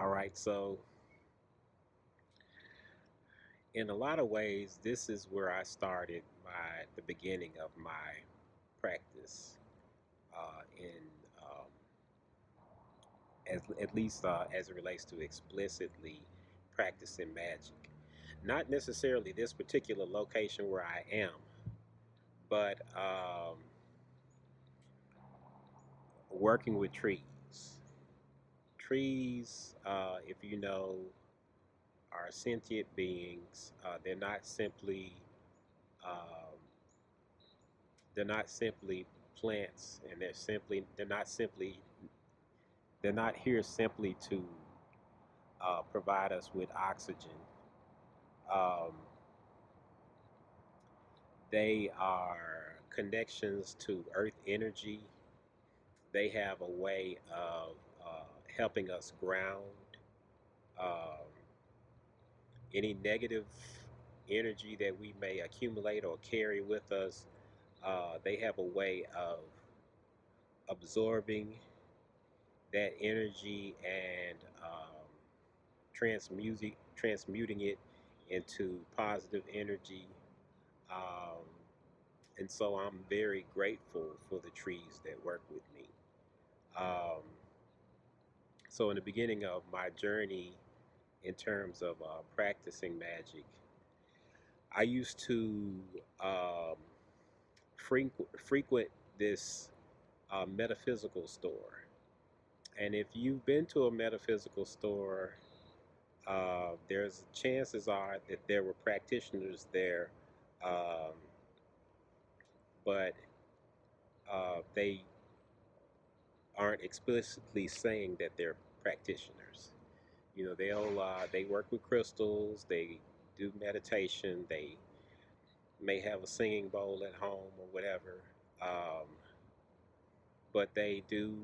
All right, so in a lot of ways, this is where I started the beginning of my practice in at least as it relates to explicitly practicing magic. Not necessarily this particular location where I am, but working with trees. Trees, if you know, are sentient beings. Um, they're not simply plants, and they're not here simply to provide us with oxygen. Um, they are connections to earth energy. They have a way of helping us ground um, any negative energy that we may accumulate or carry with us. They have a way of absorbing that energy and transmuting it into positive energy. Um, and so I'm very grateful for the trees that work with me. Um, so in the beginning of my journey in terms of practicing magic, I used to um, frequent this metaphysical store. And if you've been to a metaphysical store, there's chances are that there were practitioners there, um, but they aren't explicitly saying that they're practitioners. You know, they work with crystals, they do meditation, they may have a singing bowl at home or whatever, um, but they do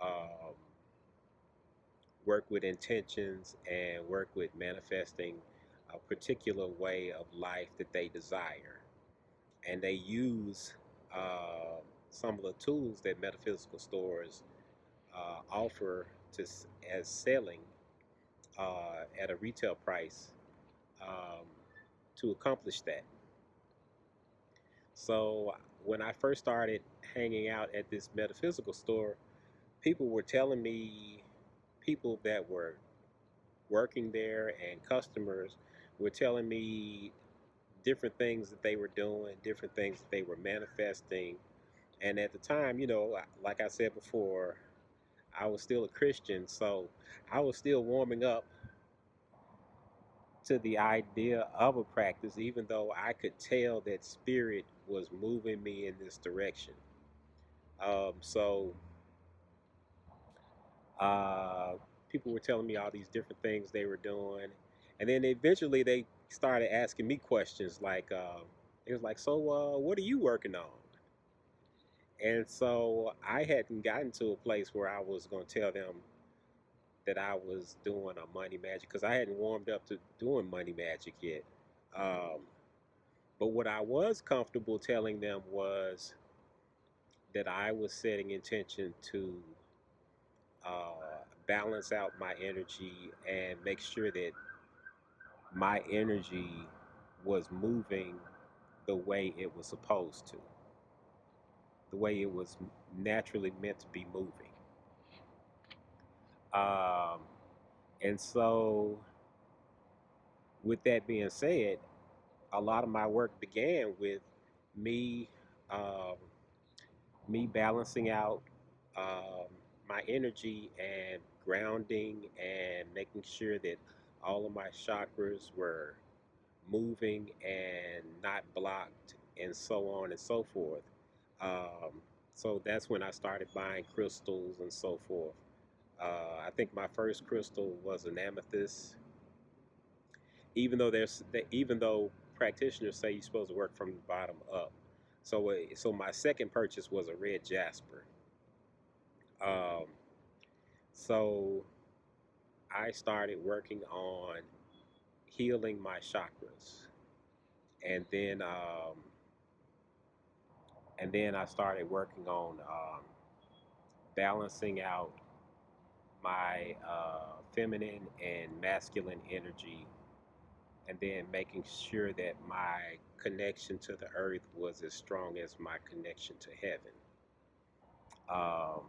um, work with intentions and work with manifesting a particular way of life that they desire. And they use uh, some of the tools that metaphysical stores offer as selling at a retail price um, to accomplish that. So when I first started hanging out at this metaphysical store, people were telling me, people that were working there and customers were telling me different things that they were doing, different things that they were manifesting. And at the time, you know, like I said before, I was still a Christian, so I was still warming up to the idea of a practice, even though I could tell that spirit was moving me in this direction. So uh, people were telling me all these different things they were doing, and then eventually they started asking me questions like, it was like, "So, what are you working on?" And so I hadn't gotten to a place where I was going to tell them that I was doing a money magic because I hadn't warmed up to doing money magic yet. Um, but what I was comfortable telling them was that I was setting intention to balance out my energy and make sure that my energy was moving the way it was supposed to, the way it was naturally meant to be moving. Um, and so, with that being said, a lot of my work began with me um, me balancing out um, my energy and grounding and making sure that all of my chakras were moving and not blocked and so on and so forth. Um, so that's when I started buying crystals and so forth. I think my first crystal was an amethyst, even though practitioners say you're supposed to work from the bottom up. So my second purchase was a red jasper. Um, so I started working on healing my chakras, and then I started working on balancing out my feminine and masculine energy, and then making sure that my connection to the earth was as strong as my connection to heaven. Um,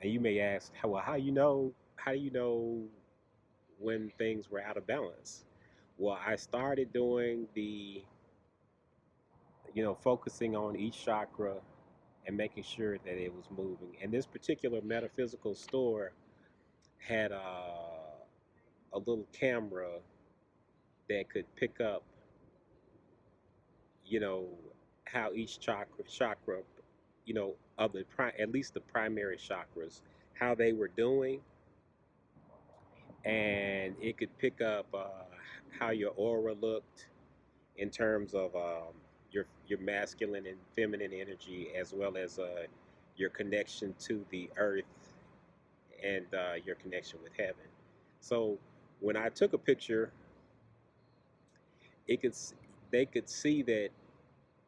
and you may ask, well, how you know? How do you know when things were out of balance? Well, I started doing focusing on each chakra and making sure that it was moving. And this particular metaphysical store had a little camera that could pick up, you know, how each chakra, of at least the primary chakras, how they were doing, and it could pick up how your aura looked in terms of your masculine and feminine energy, as well as your connection to the earth and your connection with heaven. So when I took a picture, it could they could see that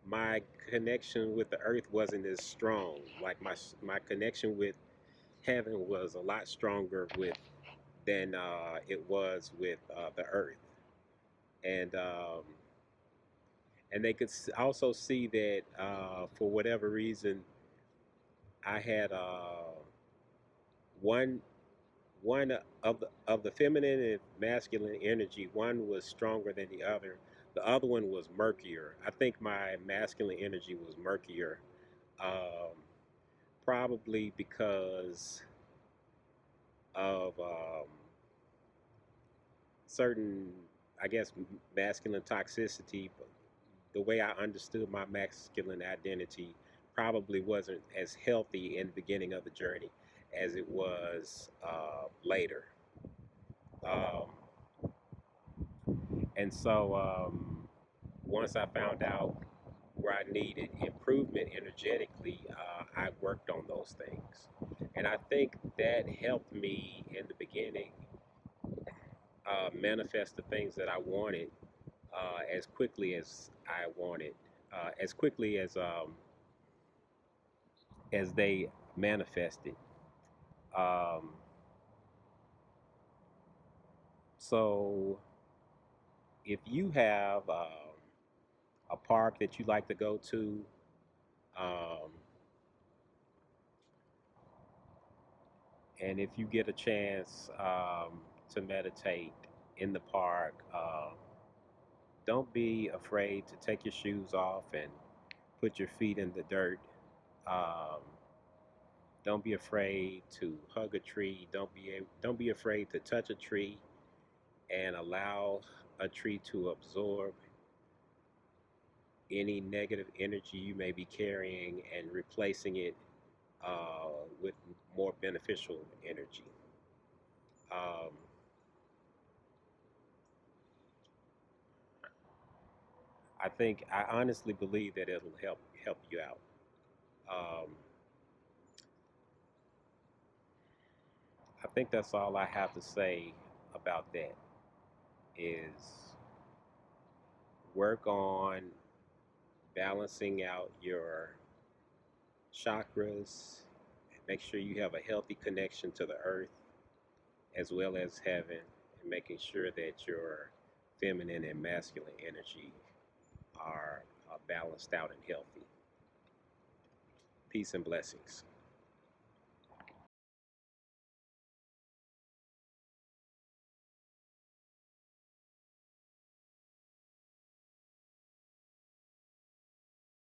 my connection with the earth wasn't as strong. Like my connection with heaven was a lot stronger with than it was with the earth, and they could also see that for whatever reason I had one one of the feminine and masculine energy. One was stronger than the other. The other one was murkier. I think my masculine energy was murkier, um, probably because of certain, I guess, masculine toxicity. But the way I understood my masculine identity probably wasn't as healthy in the beginning of the journey as it was later. Um, and so once I found out where I needed improvement energetically, I worked on those things. And I think that helped me in the beginning manifest the things that I wanted as quickly as I wanted, as quickly as they manifested. Um, so if you have a park that you like to go to, um, and if you get a chance to meditate in the park, don't be afraid to take your shoes off and put your feet in the dirt. Um, don't be afraid to hug a tree. Don't be afraid to touch a tree and allow a tree to absorb any negative energy you may be carrying and replacing it with more beneficial energy. Um, I honestly believe that it'll help you out. Um, I think that's all I have to say about that. Is work on balancing out your chakras. Make sure you have a healthy connection to the earth as well as heaven, and making sure that your feminine and masculine energy are balanced out and healthy. Peace and blessings.